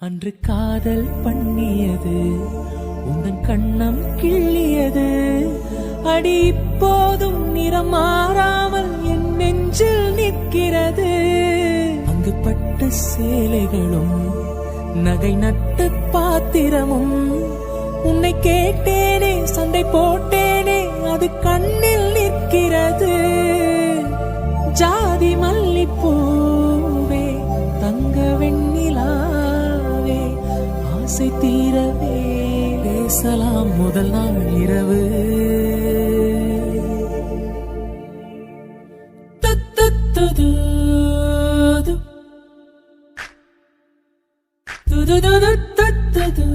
அன்று காதல் பண்ணியது உந்தன் கண்ணம் கிள்ளியது அடி இப்போதும் நிறம் மாறாமல் என் நெஞ்சில் நிற்கிறது. அங்கு பட்டு சேலைகளும் நகை நட்டு பாத்திரமும் உன்னை கேட்டேனே சண்டை போட்டேனே அது கண்ணில் நிற்கிறது. ஜாதி மல்லிப்பூவே தங்க வெண்ணிலாவே ஆசை தீரவே பேசலாம் முதல் நாள் இரவு. துது துது துது துது